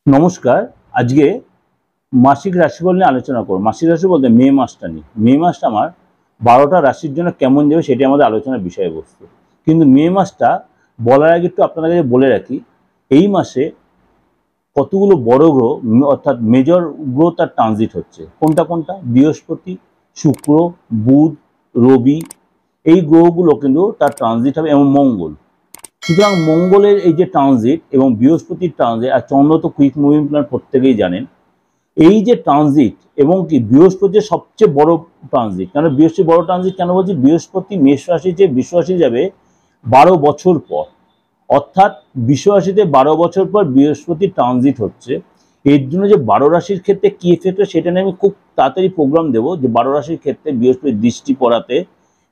নমস্কার। আজকে মাসিক রাশিফল নিয়ে আলোচনা করব। মাসিক রাশি বলতে মে মাসটা নিয়ে। মে মাসটা আমার 12টা রাশির জন্য কেমন যাবে সেটি আমাদের আলোচনার বিষয়বস্তু। কিন্তু মে মাসটা বলার আগে একটু আপনাদের কাছে বলে রাখি, এই মাসে কতগুলো বড় গ্রহ অর্থাৎ মেজর গ্রহ তার ট্রানজিট হচ্ছে। কোনটা কোনটা? বৃহস্পতি, শুক্র, বুধ, রবি, এই গ্রহগুলো কিন্তু তার ট্রানজিট হবে, এবং মঙ্গল। সুতরাং মঙ্গলের এই যে ট্রানজিট এবং বৃহস্পতির ট্রানজিট, আর চন্দ্র তো কুইক মুভিং প্ল্যানেট প্রত্যেকেই জানেন, এই যে ট্রানজিট এবং কি বৃহস্পতির সবচেয়ে বড় ট্রানজিট। কেন বৃহস্পতি বড় ট্রানজিট কেন বলছি? বৃহস্পতি মেষ রাশি যে বৃষ রাশি যাবে 12 বছর পর, অর্থাৎ বৃষ রাশিতে 12 বছর পর বৃহস্পতি ট্রানজিট হচ্ছে। এর জন্য যে 12 রাশির ক্ষেত্রে কি এফেক্ট হয় সেটা নিয়ে আমি খুব তাড়াতাড়ি প্রোগ্রাম দেবো, যে 12 রাশির ক্ষেত্রে বৃহস্পতির দৃষ্টি পড়াতে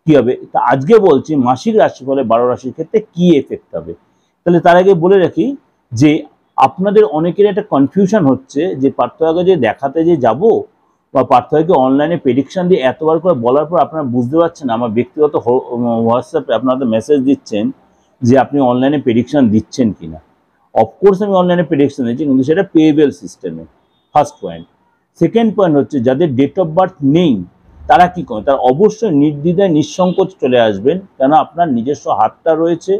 কি হবে। তা আজকে বলছি মাসিক রাশিফলে 12 রাশির ক্ষেত্রে কি এফেক্ট হবে। তাহলে তার আগে বলে রাখি যে আপনাদের অনেকের একটা কনফিউশন হচ্ছে যে পার্থক্য যে দেখাতে যে যাব, বা পার্থক্যকে অনলাইনে প্রেডিকশন দিয়ে এতবার করে বলার পর আপনারা বুঝতে পারছেন, আমার ব্যক্তিগত হোয়াটসঅ্যাপে আপনাদের মেসেজ দিচ্ছেন যে আপনি অনলাইনে প্রেডিকশন দিচ্ছেন কিনা। অফকোর্স আমি অনলাইনে প্রেডিকশন দিচ্ছি, কিন্তু সেটা পেয়েবল সিস্টেমে। First point. সেকেন্ড পয়েন্ট হচ্ছে যাদের ডেট অফ বার্থ নেই তারা কি করে, তারা অবশ্যই নির্দ্বিধায় নিঃসংকোচ চলে আসবেন, কেন আপনার নিজস্ব হাতটা রয়েছে,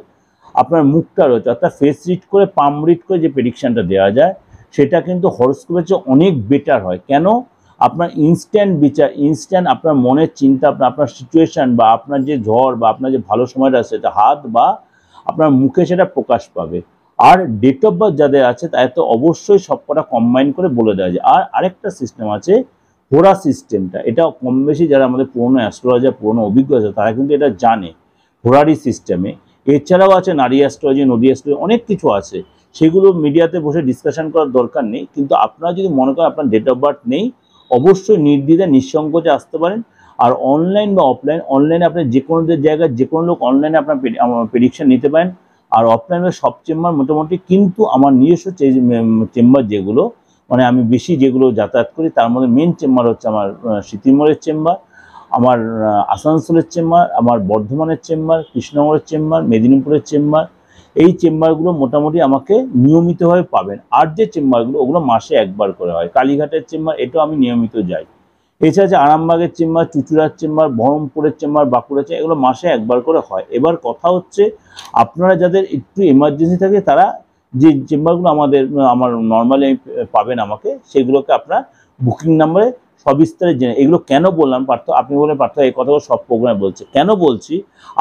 আপনার মুখটা রয়েছে, অর্থাৎ ফেস রিড করে পাম রিড করে যে প্রেডিকশনটা দেওয়া যায় সেটা কিন্তু হরোস্কোপের চেয়ে অনেক বেটার হয়। কেন? আপনার ইনস্ট্যান্ট বিচার, ইনস্ট্যান্ট আপনার মনের চিন্তা, আপনার সিচুয়েশন বা আপনার যে ঝড় বা আপনার যে ভালো সময়টা সেটা হাত বা আপনার মুখে সেটা প্রকাশ পাবে। আর ডেট অফ বার্থ যাদের আছে তাদের তো অবশ্যই সবকটা কম্বাইন করে বলে দেওয়া যায়। আর আরেকটা সিস্টেম আছে হোরা সিস্টেমটা, এটা কম বেশি যারা আমাদের পুরনো অ্যাস্ট্রোলজার পুরনো অভিজ্ঞ আছে তারা কিন্তু এটা জানে, হোরারি সিস্টেমে। এছাড়াও আছে নারী অ্যাস্ট্রোলজি, নদী অ্যাস্ট্রোলজি, অনেক কিছু আছে, সেগুলো মিডিয়াতে বসে ডিসকাশন করার দরকার নেই। কিন্তু আপনারা যদি মনে করেন আপনার ডেট অফ বার্থ নেই, অবশ্যই নির্দ্বিধায় নিঃসংকোচে আসতে পারেন। আর অনলাইন বা অফলাইন, অনলাইনে আপনি যে কোনো জায়গায় যে কোনো লোক অনলাইনে আপনার প্রেডিকশন নিতে পারেন, আর অফলাইনে সব চেম্বার মোটামুটি। কিন্তু আমার নিজস্ব চেম্বার যেগুলো, মানে আমি বেশি যেগুলো যাতায়াত করি তার মধ্যে মেন চেম্বার হচ্ছে আমার সিতিমোড়ের চেম্বার, আমার আসানসোলের চেম্বার, আমার বর্ধমানের চেম্বার, কৃষ্ণনগরের চেম্বার, মেদিনীপুরের চেম্বার। এই চেম্বারগুলো মোটামুটি আমাকে নিয়মিতভাবে পাবেন। আর যে চেম্বারগুলো ওগুলো মাসে একবার করে হয়। কালীঘাটের চেম্বার এটাও আমি নিয়মিত যাই। এছাড়া যে আরামবাগের চেম্বার, চুঁচুড়ার চেম্বার, বহরমপুরের চেম্বার, বাঁকুড়ার চেম্বার, এগুলো মাসে একবার করে হয়। এবার কথা হচ্ছে আপনারা যাদের একটু এমার্জেন্সি থাকে তারা যে চেম্বারগুলো আমার নর্মালি পাবেন আমাকে, সেগুলোকে আপনারা বুকিং নাম্বারে সবিস্তারে জেনে। এগুলো কেন বললাম পার্থ, আপনি বলেন পার্থ এই কথাগুলো সব প্রোগ্রামে বলছে, কেন বলছি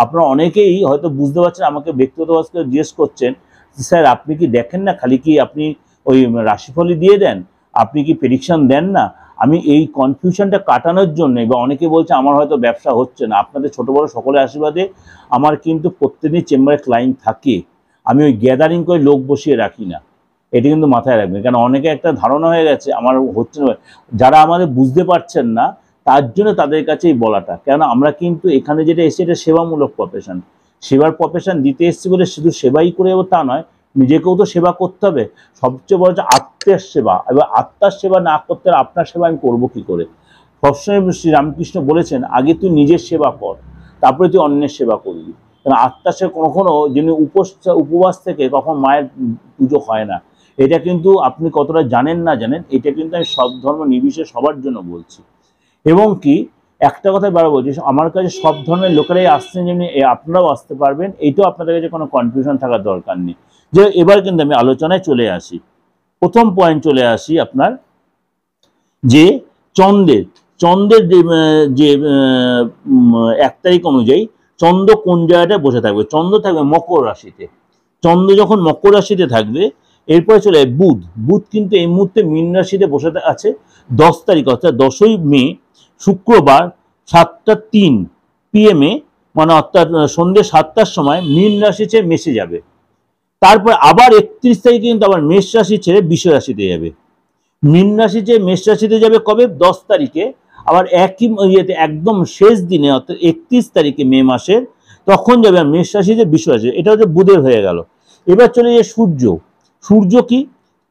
আপনারা অনেকেই হয়তো বুঝতে পারছেন, আমাকে ব্যক্তিগতভাবে জিজ্ঞেস করছেন স্যার আপনি কি দেখেন না, খালি কি আপনি ওই রাশিফলই দিয়ে দেন, আপনি কি প্রেডিকশন দেন না। আমি এই কনফিউশনটা কাটানোর জন্য, বা অনেকে বলছে আমার হয়তো ব্যবসা হচ্ছে না, আপনাদের ছোট বড় সকলের আশীর্বাদে আমার কিন্তু প্রত্যেকদিন চেম্বারে ক্লায়েন্ট থাকে। আমি ওই গ্যাদারিং করে লোক বসিয়ে রাখি না, এটা কিন্তু মাথায় রাখবেন। কারণ অনেকে একটা ধারণা হয়ে গেছে আমার হচ্ছে না, যারা আমাদের বুঝতে পারছেন না তার জন্য তাদের কাছেই বলাটা। কেন আমরা কিন্তু এখানে যেটা এসেছি এটা সেবামূলক প্রফেশন, সেবার প্রফেশন দিতে এসেছি বলে শুধু সেবাই করে যাবো তা নয়, নিজেকেও তো সেবা করতে হবে। সবচেয়ে বড় হচ্ছে আত্মের সেবা। এবার আত্মার সেবা না করতে আপনার সেবা আমি করবো কি করে? সবসময় শ্রী রামকৃষ্ণ বলেছেন আগে তুই নিজের সেবা কর, তারপরে তুই অন্যের সেবা করবি। কারণ আত্মার সেবা কখনো যিনি উপবাস থেকে কখন মায়ের পুজো হয় না। এটা কিন্তু আপনি কতটা জানেন না জানেন, এটা কিন্তু আমি সব ধর্ম নির্বিশেষে সবার জন্য বলছি। এবং কি একটা কথাই বারবার বলছি, আমার কাছে সব ধর্মের লোকেরাই আসছেন, যেমনি আপনারাও আসতে পারবেন, এইটাও আপনাদের কাছে কোনো কনফিউশন থাকার দরকার নেই। যে এবার কিন্তু আমি আলোচনায় চলে আসি। প্রথম পয়েন্ট চলে আসি আপনার যে চন্দ্রের যে 1 তারিখ অনুযায়ী চন্দ্র কোন জায়গাটায় বসে থাকবে। চন্দ্র থাকবে মকর রাশিতে। চন্দ্র যখন মকর রাশিতে থাকবে এরপরে চলে বুধ। বুধ কিন্তু এই মুহূর্তে মীন রাশিতে বসে আছে 10 তারিখ, অর্থাৎ 10ই মে শুক্রবার 7টা 3 PM মানে অর্থাৎ সন্ধ্যে 7টার সময় মীন রাশি ছেড়ে মেষে যাবে। তারপর আবার 31 তারিখে কিন্তু আবার মেষ রাশি ছেড়ে বৃষ রাশিতে যাবে। মীন রাশি ছেড়ে মেষ রাশিতে যাবে কবে? 10 তারিখে। আবার একই ইয়েতে একদম শেষ দিনে অর্থাৎ 31 তারিখে মে মাসের, তখন যাবে মেষ রাশি যে বৃষ রাশি। এটা হচ্ছে বুধের হয়ে গেল। এবার চলে যায় সূর্য। সূর্য কি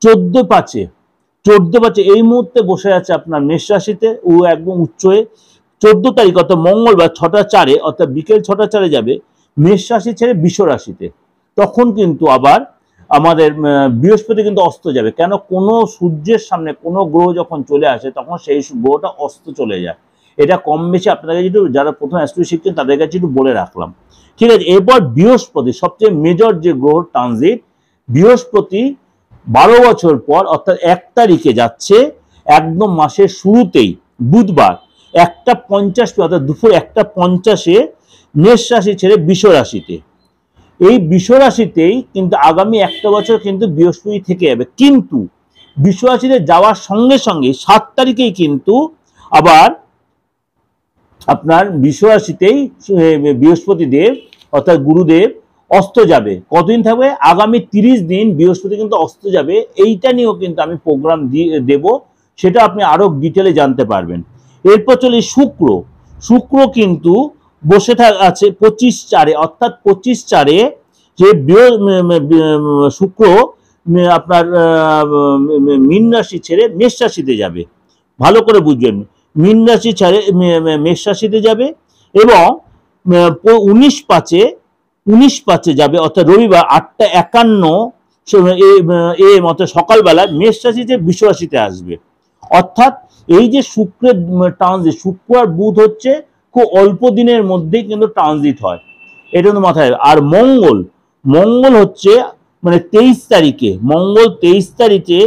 14/5 এই মুহূর্তে বসে আছে আপনার মেষ রাশিতে, ও একদম উচ্চ হয়ে 14 তারিখ অর্থাৎ মঙ্গলবার 6টা 4 অর্থাৎ বিকেল 6টা 4 যাবে মেষ রাশি ছেড়ে বৃষ রাশিতে। তখন কিন্তু আবার আমাদের বৃহস্পতি কিন্তু অস্ত যাবে। কেন? কোনো সূর্যের সামনে কোনো গ্রহ যখন চলে আসে তখন সেই গ্রহটা অস্ত চলে যায়। এটা কম বেশি আপনাদের কাছে একটু, যারা প্রথম অ্যাস্ট্রোলজি শিখছেন তাদের কাছে একটু বলে রাখলাম, ঠিক আছে। এরপর বৃহস্পতি সবচেয়ে মেজর যে গ্রহ ট্রানজিট, বৃহস্পতি 12 বছর পর অর্থাৎ 1 তারিখে যাচ্ছে, একদম মাসের শুরুতেই বুধবার 1:50 অর্থাৎ দুপুর 1:50-এ মেষ রাশি ছেড়ে বৃষ রাশিতে। এই বৃষ রাশিতেই কিন্তু আগামী 1 বছর কিন্তু বৃহস্পতি থেকে যাবে, কিন্তু বৃষ রাশিতে যাওয়ার সঙ্গে সঙ্গে 7 তারিখেই কিন্তু আবার আপনার বৃষ রাশিতেই বৃহস্পতি দেব অর্থাৎ গুরুদেব অস্ত যাবে। কতদিন থাকবে? আগামী 30 দিন বৃহস্পতি কিন্তু অস্ত যাবে। এইটা নিয়েও কিন্তু আমি প্রোগ্রাম দেব, সেটা আপনি আরো ডিটেলে জানতে পারবেন। এরপর চলে শুক্র। শুক্র কিন্তু বসে আছে 25/4, অর্থাৎ 25/4 যে শুক্র আপনার মীন রাশি ছেড়ে মেষ রাশিতে যাবে। ভালো করে বুঝবেন, মীন রাশি ছেড়ে মেষ রাশিতে যাবে এবং 19/5 যাবে, অর্থাৎ রবিবার 8:51 মতো সকালবেলা মেষ রাশিতে বৃষ রাশিতে আসবে। অর্থাৎ এই যে শুক্রের ট্রানজিট, শুক্র আর বুধ হচ্ছে খুব অল্প দিনের মধ্যেই কিন্তু ট্রানজিট হয়, এটা কিন্তু মাথায়। আর মঙ্গল হচ্ছে মানে 23 তারিখে, মঙ্গল 23 তারিখে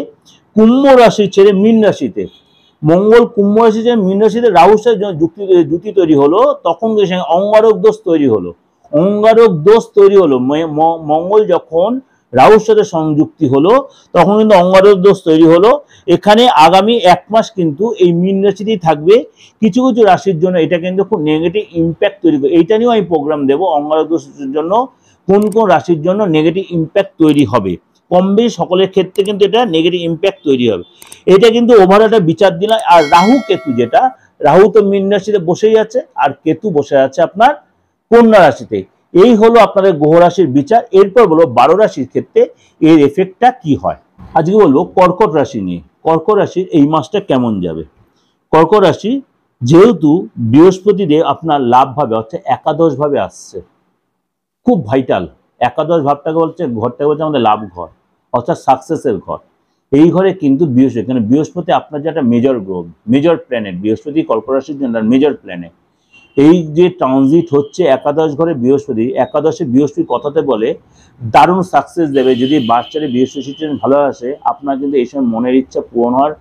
কুম্ভ রাশি ছেড়ে মীন রাশিতে, মঙ্গল কুম্ভ রাশি ছেড়ে মীন রাশিতে রাহুর সাথে যুতি তৈরি হলো, তখন অঙ্গারক দোষ তৈরি হলো। অঙ্গারক দোষ তৈরি হলো মঙ্গল যখন রাহুর সাথে সংযুক্তি হলো তখন কিন্তু অঙ্গারক দোষ তৈরি হলো। এখানে আগামী 1 মাস কিন্তু এই মীন রাশিতেই থাকবে। কিছু কিছু রাশির জন্য এটা কিন্তু খুব নেগেটিভ ইম্প্যাক্ট তৈরি করে, এইটা নিয়েও আমি প্রোগ্রাম দেবো অঙ্গারক দোষের জন্য কোন কোন রাশির জন্য নেগেটিভ ইম্প্যাক্ট তৈরি হবে। কম বেশি সকলের ক্ষেত্রে কিন্তু এটা নেগেটিভ ইম্প্যাক্ট তৈরি হবে, এটা কিন্তু ওভারঅল একটা বিচার দিলাম। আর রাহু কেতু, যেটা রাহু তো মীন রাশিতে বসেই আছে আর কেতু বসে আছে আপনার কন্যা রাশিতে। এই হলো আপনাদের গ্রহ রাশির বিচার। এরপর বলবো 12 রাশির ক্ষেত্রে এর এফেক্টটা কি হয়। আজকে বলবো কর্কট রাশি নিয়ে। কর্কট রাশির এই মাসটা কেমন যাবে। কর্কট রাশি যেহেতু বৃহস্পতি দেব আপনার লাভ ভাবে অর্থাৎ একাদশ ভাবে আসছে, খুব ভাইটাল। একাদশ ভাবটাকে বলছে, ঘরটাকে বলছে আমাদের লাভ ঘর অর্থাৎ সাকসেসের ঘর। এই ঘরে কিন্তু বৃহস্পতি, এখানে বৃহস্পতি আপনার যে একটা মেজর গ্রহ, মেজর প্ল্যানেট, বৃহস্পতি কর্কট রাশির জন্য মেজর প্ল্যানেট। এই যে ট্রানজিট হচ্ছে একাদশ ঘরে বৃহস্পতি, একাদশে বৃহস্পতি কথাতে বলে দারুণ সাকসেস দেবে। যদি বাচ্চারে বৃহস্পতি ভালো আসে, আপনার কিন্তু এই সময় মনের ইচ্ছা পূরণ হওয়ার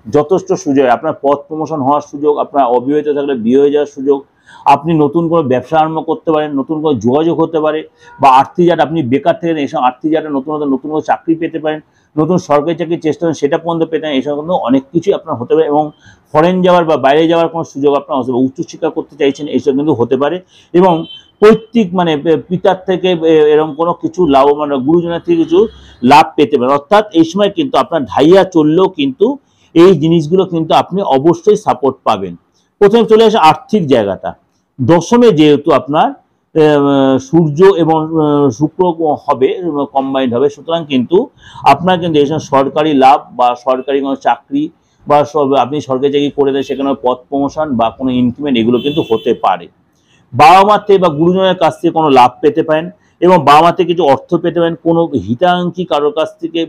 যথেষ্ট সুযোগ, আপনার পদ প্রমোশন হওয়ার সুযোগ, আপনার অবিবাহিত থাকলে বিয়ে হয়ে যাওয়ার সুযোগ, আপনি নতুন কোনো ব্যবসা আরম্ভ করতে পারেন, নতুন কোনো যোগাযোগ হতে পারে, বা আর্থিক যারা আপনি বেকার থেকে এইসব আর্থিক যারা নতুন কোনো চাকরি পেতে পারেন, নতুন সরকারি চাকরি চেষ্টা করেন সেটা পর্যন্ত পেতে পারেন। এইসব কিন্তু অনেক কিছুই আপনার হতে পারে এবং ফরেন যাওয়ার বা বাইরে যাওয়ার কোনো সুযোগ আপনার হতে পারে, উচ্চশিক্ষা করতে চাইছেন এইসব কিন্তু হতে পারে। এবং পৈতৃক মানে পিতার থেকে এরকম কোনো কিছু লাভ, মানে গুরুজনের থেকে কিছু লাভ পেতে পারেন। অর্থাৎ এই সময় কিন্তু আপনার ঢাইয়া চললেও কিন্তু এই জিনিসগুলো কিন্তু আপনি অবশ্যই সাপোর্ট পাবেন। প্রথমে চলে আসে আর্থিক জায়গাটা। দশমে যেহেতু আপনার সূর্য এবং শুক্র হবে, কম্বাইন্ড হবে, সুতরাং কিন্তু আপনার কিন্তু এই সময় সরকারি লাভ বা সরকারি কোনো চাকরি বা আপনি সরকারি চাকরি করে দেন সেখানে পদ প্রমোশন বা কোনো ইনক্রিমেন্ট এগুলো কিন্তু হতে পারে। বাবা মা থেকে বা গুরুজনের কাছ থেকে কোনো লাভ পেতে পারেন এবং বাবা মা থেকে কিছু অর্থ পেতে পারেন। কোনো হিতাকাঙ্ক্ষী কারোর কাছ থেকে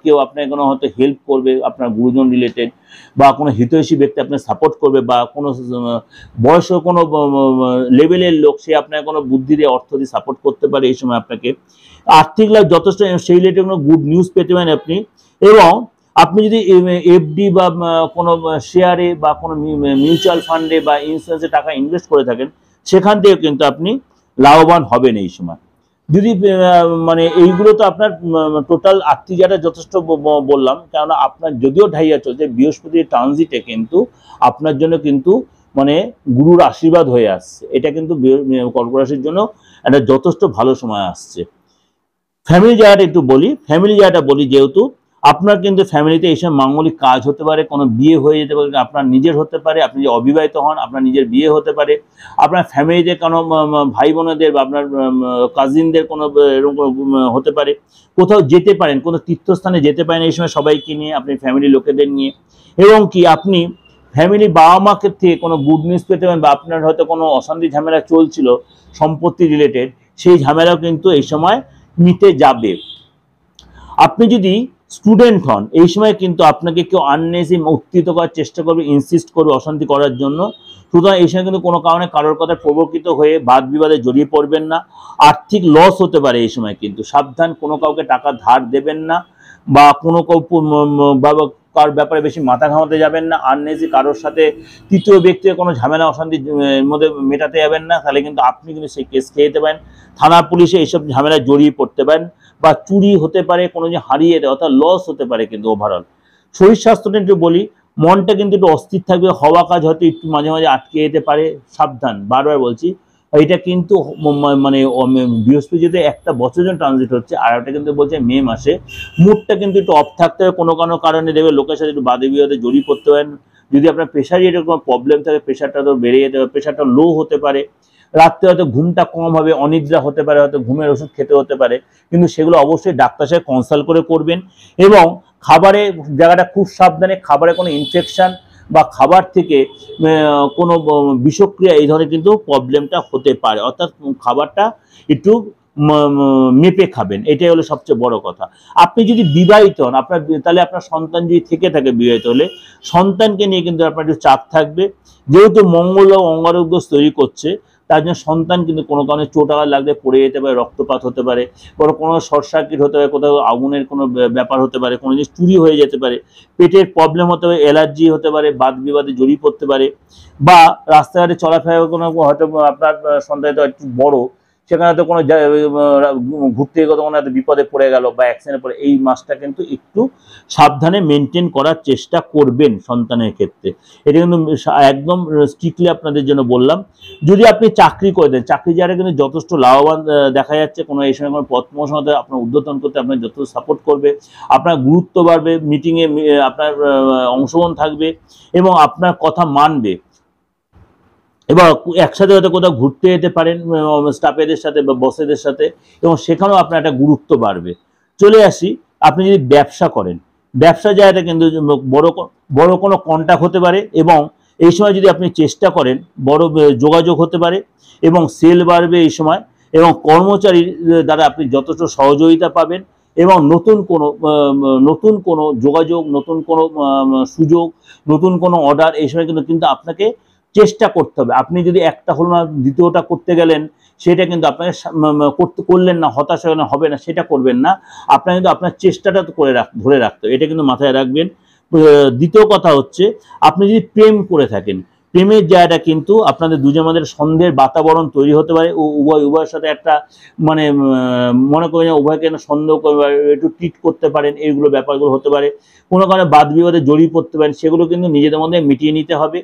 কেউ আপনাকে কোনো হয়তো হেল্প করবে, আপনার গুরুজন রিলেটেড বা কোনো হিতৈষী ব্যক্তি আপনার সাপোর্ট করবে, বা কোনো বয়স্ক কোনো লেভেলের লোক সে আপনার কোনো বুদ্ধি দিয়ে অর্থ দিয়ে সাপোর্ট করতে পারে। এই সময় আপনাকে আর্থিক লাভ যথেষ্ট, সেই রিলেটেড কোনো গুড নিউজ পেতে পারেন আপনি। এবং আপনি যদি এফডি বা কোনো শেয়ারে বা কোনো মিউচুয়াল ফান্ডে বা ইন্স্যুরেন্সে টাকা ইনভেস্ট করে থাকেন, সেখান থেকে কিন্তু আপনি লাভবান হবেন এই সময়। যদি মানে এইগুলো তো আপনার টোটাল আর্থিক জায়গাটা যথেষ্ট বললাম, কেননা আপনার যদিও ঢাইয়া চলছে বৃহস্পতির ট্রানজিটে কিন্তু আপনার জন্য কিন্তু মানে গুরুর আশীর্বাদ হয়ে আসছে, এটা কিন্তু কর্কট রাশির জন্য একটা যথেষ্ট ভালো সময় আসছে। ফ্যামিলি জায়গাটা একটু বলি, ফ্যামিলি জায়গাটা বলি যেহেতু আপনার কিন্তু ফ্যামিলিতে এইসব মাঙ্গলিক কাজ হতে পারে, কোনো বিয়ে হয়ে যেতে পারে, আপনার নিজের হতে পারে, আপনি যে অবিবাহিত হন আপনার নিজের বিয়ে হতে পারে, আপনার ফ্যামিলিতে কোনো ভাই বোনেদের বা আপনার কাজিনদের কোনো এরকম হতে পারে, কোথাও যেতে পারেন, কোনো তীর্থস্থানে যেতে পারেন এই সময় সবাইকে নিয়ে, আপনি ফ্যামিলির লোকেদের নিয়ে। এবং কি আপনি ফ্যামিলি বাবা মাকে থেকে কোনো গুড নিউজ পেতে পারেন, বা আপনার হয়তো কোনো অশান্তি ঝামেলা চলছিল সম্পত্তি রিলেটেড, সেই ঝামেলাও কিন্তু এই সময় মিটে যাবে। আপনি যদি স্টুডেন্ট হন এই সময় কিন্তু আপনাকে কেউ আননেসেসারি উত্তেজিত করার চেষ্টা করবে, ইনসিস্ট করবে অশান্তি করার জন্য। সুতরাং এই সময় কিন্তু কোনো কারণে কারোর কথা প্রবর্তিত হয়ে বাদ বিবাদে জড়িয়ে পড়বেন না। আর্থিক লস হতে পারে এই সময়, কিন্তু সাবধান, কোনো কাউকে টাকা ধার দেবেন না বা কোনো কার ব্যাপারে বেশি মাথা ঘামাতে যাবেন না। আননেসেসারি কারোর সাথে তৃতীয় ব্যক্তির কোনো ঝামেলা অশান্তির মধ্যে মেটাতে যাবেন না, তাহলে কিন্তু আপনি কিন্তু সেই কেস খেয়ে যেতে পারেন, থানা পুলিশে এইসব ঝামেলায় জড়িয়ে পড়তে পারেন, বা চুরি হতে পারে, কোনো যে হারিয়ে দেয় অর্থাৎ লস হতে পারে। কিন্তু ওভারঅল শরীর স্বাস্থ্যটা একটু বলি, মনটা কিন্তু একটু অস্থির থাকবে, হওয়া কাজ হয়তো একটু মাঝে মাঝে আটকে যেতে পারে, সাবধান, বারবার বলছি। এটা কিন্তু মানে বৃহস্পতি যদি একটা বছর জন্য ট্রানজিট হচ্ছে, আর একটা কিন্তু বলছে মে মাসে, মুডটা কিন্তু একটু অফ থাকতে হবে, কোনো কোনো কারণে দেবে লোকের সাথে একটু বাদে বিবাদে জড়িয়ে পড়তে পারেন। যদি আপনার প্রেশারে এরকম প্রবলেম থাকে, প্রেশারটা তো বেড়ে যেতে পারে, প্রেশারটা লো হতে পারে, রাত্রে হয়তো ঘুমটা কম হবে, অনিদ্রা হতে পারে, হয়তো ঘুমের ওষুধ খেতে হতে পারে, কিন্তু সেগুলো অবশ্যই ডাক্তার সাথে কনসাল্ট করে করবেন। এবং খাবারের জায়গাটা খুব সাবধানে, খাবারে কোনো ইনফেকশন বা খাবার থেকে কোনো বিষক্রিয়া এই ধরনের কিন্তু প্রবলেমটা হতে পারে, অর্থাৎ খাবারটা একটু মেপে খাবেন, এটাই হলো সবচেয়ে বড় কথা। আপনি যদি বিবাহিত হন, আপনার তাহলে আপনার সন্তান যদি থেকে থাকে বিবাহিত হলে, সন্তানকে নিয়ে কিন্তু আপনার একটু চাপ থাকবে, যেহেতু মঙ্গল ও অঙ্গারক দোষ তৈরি করছে, তার জন্য সন্তান কিন্তু কোনো কারণে চোট আঘাত লাগলে পড়ে যেতে পারে, রক্তপাত হতে পারে, কোনো শর্ট সার্কিট হতে পারে, কোথাও আগুনের কোনো ব্যাপার হতে পারে, কোনো জিনিস চুরি হয়ে যেতে পারে, পেটের প্রবলেম হতে পারে, অ্যালার্জি হতে পারে, বাদ বিবাদে জড়িয়ে পড়তে পারে, বা রাস্তাঘাটে চলাফেরা কোনো হয়তো আপনার সন্তান তো একটু বড়, সেখানে তো কোনো ঘুরতে গিয়ে কোনো একটা বিপদে পড়ে গেল বা অ্যাক্সিডেন্টে পড়ে, এই মাসটা কিন্তু একটু সাবধানে মেনটেন করার চেষ্টা করবেন সন্তানের ক্ষেত্রে। এটা কিন্তু একদম স্ট্রিক্টলি আপনাদের জন্য বললাম। যদি আপনি চাকরি করে দেন, চাকরি যারা কিন্তু যথেষ্ট লাভবান দেখা যাচ্ছে, কোনো এই সময় কোনো পথ প্রমোশন হতে আপনার উদ্বোধন করতে আপনার যথেষ্ট সাপোর্ট করবে, আপনার গুরুত্ব বাড়বে, মিটিংয়ে আপনার অংশগ্রহণ থাকবে এবং আপনার কথা মানবে। এবার একসাথে হয়তো কোথাও ঘুরতে যেতে পারেন স্টাফেদের সাথে বা বসেদের সাথে, এবং সেখানেও আপনার একটা গুরুত্ব বাড়বে। চলে আসি, আপনি যদি ব্যবসা করেন, ব্যবসা জায়গাটা কিন্তু বড় কোনো কন্ট্যাক্ট হতে পারে, এবং এই সময় যদি আপনি চেষ্টা করেন বড় যোগাযোগ হতে পারে এবং সেল বাড়বে এই সময়, এবং কর্মচারীর দ্বারা আপনি যথেষ্ট সহযোগিতা পাবেন, এবং নতুন কোনো যোগাযোগ, নতুন কোনো সুযোগ, নতুন কোনো অর্ডার এই সময় কিন্তু আপনাকে চেষ্টা করতে হবে। আপনি যদি একটা হলো না, দ্বিতীয়টা করতে গেলেন, সেটা কিন্তু আপনাকে করলেন না, হতাশ হবে না, সেটা করবেন না। আপনার কিন্তু আপনার চেষ্টাটা তো ধরে রাখতে হবে, এটা কিন্তু মাথায় রাখবেন। দ্বিতীয় কথা হচ্ছে, আপনি যদি প্রেম করে থাকেন, প্রেমের জায়গাটা কিন্তু আপনাদের দুজনের মধ্যে সন্দেহের বাতাবরণ তৈরি হতে পারে, ও উভয়ের সাথে একটা মানে মনে করেন উভয়কে সন্দেহ একটু ট্রিট করতে পারেন, এইগুলো ব্যাপারগুলো হতে পারে। কোনো কারণে বাদ বিবাদে জড়িয়ে পড়তে পারেন, সেগুলো কিন্তু নিজেদের মধ্যে মিটিয়ে নিতে হবে।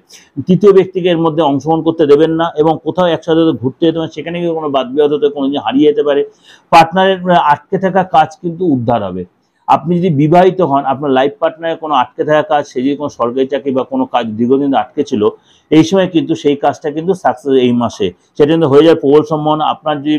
তৃতীয় ব্যক্তিকে এর মধ্যে অংশগ্রহণ করতে দেবেন না, এবং কোথাও একসাথে ঘুরতে যেতে পারেন, সেখানে কিন্তু কোনো বাদ বিবাদ হতে কোনো হারিয়ে যেতে পারে। পার্টনারের আটকে থাকা কাজ কিন্তু উদ্ধার হবে। আপনি যদি বিবাহিত হন, আপনার লাইফ পার্টনারের কোনো আটকে থাকা কাজ, সে যদি কোনো সরকারি চাকরি বা কোনো কাজ দীর্ঘদিন আটকে ছিল, এই সময় কিন্তু সেই কাজটা কিন্তু সাকসেস এই মাসে সেটা কিন্তু হয়ে যায় প্রবল সম্ভাবনা। আপনার যদি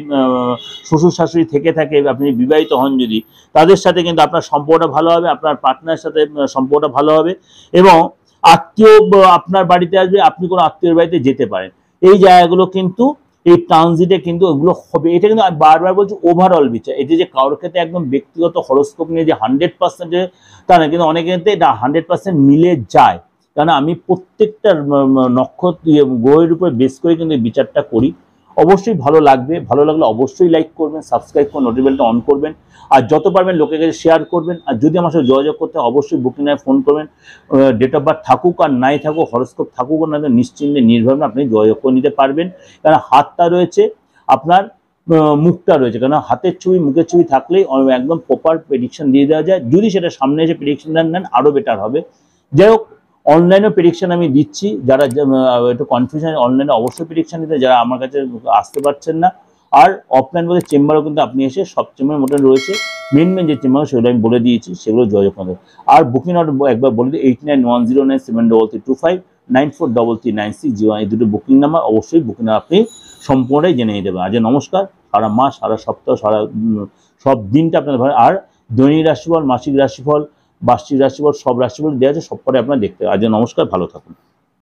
শ্বশুর শাশুড়ি থেকে থাকে, আপনি বিবাহিত হন যদি, তাদের সাথে কিন্তু আপনার সম্পর্কটা ভালো হবে, আপনার পার্টনারের সাথে সম্পর্কটা ভালো হবে, এবং আত্মীয় আপনার বাড়িতে আসবে, আপনি কোনো আত্মীয়ের বাড়িতে যেতে পারেন। এই জায়গাগুলো কিন্তু এই ট্রানজিটে কিন্তু ওগুলো হবে। এটা কিন্তু আমি বারবার বলছি ওভারঅল বিচার, এটা যে কারোর ক্ষেত্রে একদম ব্যক্তিগত হরস্কোপ নিয়ে যে 100% তা না, কিন্তু অনেকের ক্ষেত্রে এটা 100% মিলে যায়, কারণ আমি প্রত্যেকটা নক্ষত্র গ্রহের উপরে বেস করে কিন্তু এই বিচারটা করি। অবশ্যই ভালো লাগবে, ভালো লাগলে অবশ্যই লাইক করবেন, সাবস্ক্রাইব করে নোটিফিকেশনটা অন করবেন, আর যত পারবেন লোকের কাছে শেয়ার করবেন। আর যদি আমার সাথে যোগাযোগ করতে অবশ্যই বুকিংয়ে ফোন করবেন। ডেট অফ বার্থ থাকুক আর নাই থাকুক, হরস্কোপ থাকুক আর না, নিশ্চিন্তে নির্ভয়ে আপনি যোগাযোগ করে নিতে পারবেন। কারণ হাতটা রয়েছে, আপনার মুখটা রয়েছে, কারণ হাতের ছবি মুখের ছবি থাকলেই একদম প্রপার প্রেডিকশন দিয়ে দেওয়া যায়। যদি সেটা সামনে এসে প্রেডিকশন নেন আরও বেটার হবে। যাই হোক, অনলাইনেও প্রেডিকশন আমি দিচ্ছি, যারা একটু কনফিউশন অনলাইনে অবশ্যই প্রেডিকশন দিতে, যারা আমার কাছে আসতে পারছেন না। আর অফলাইন বলতে চেম্বারও কিন্তু আপনি এসে সব চেম্বার মোটামুটি রয়েছে, মেন যে চেম্বার সেগুলো আমি বলে দিয়েছি, সেগুলো যোগাযোগ করতে। আর বুকিং অর্ডার একবার বলে দিই, 8910973325 94339601, এই দুটো বুকিং নাম্বার। অবশ্যই বুকিং আপনি সম্পূর্ণটাই জেনে নিতে পারেন। আজ নমস্কার। সারা মাস, সারা সপ্তাহ, সব দিনটা আপনার ভালো। আর দৈনিক রাশিফল, মাসিক রাশিফল, বার্ষিক রাশিফল, সব রাশিফল দেওয়া আছে, সব পরে আপনার দেখতে হবে। আজ নমস্কার, ভালো থাকুন।